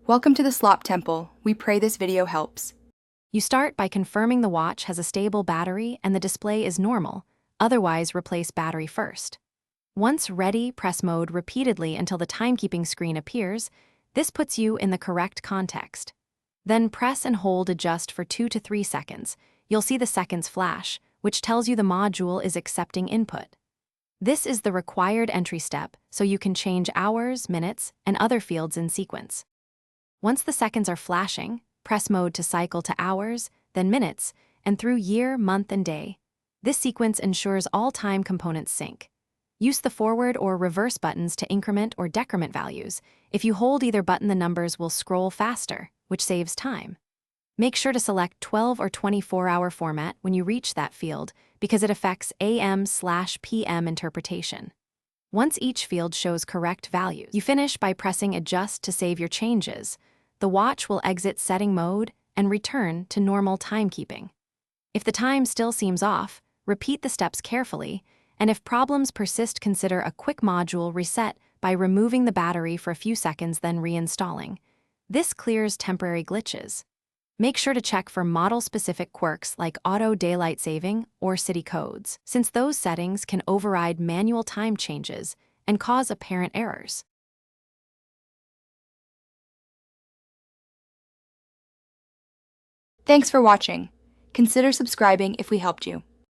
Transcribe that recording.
Welcome to the Slop Temple. We pray this video helps. You start by confirming the watch has a stable battery and the display is normal, otherwise replace battery first. Once ready, press mode repeatedly until the timekeeping screen appears. This puts you in the correct context. Then press and hold adjust for 2 to 3 seconds. You'll see the seconds flash, which tells you the module is accepting input. This is the required entry step, so you can change hours, minutes, and other fields in sequence. Once the seconds are flashing, press mode to cycle to hours, then minutes, and through year, month, and day. This sequence ensures all time components sync. Use the forward or reverse buttons to increment or decrement values. If you hold either button, the numbers will scroll faster, which saves time. Make sure to select 12 or 24-hour format when you reach that field because it affects AM/PM interpretation. Once each field shows correct values, you finish by pressing adjust to save your changes. The watch will exit setting mode and return to normal timekeeping. If the time still seems off, repeat the steps carefully, and if problems persist, consider a quick module reset by removing the battery for a few seconds, then reinstalling. This clears temporary glitches. Make sure to check for model-specific quirks like auto daylight saving or city codes, since those settings can override manual time changes and cause apparent errors. Thanks for watching. Consider subscribing if we helped you.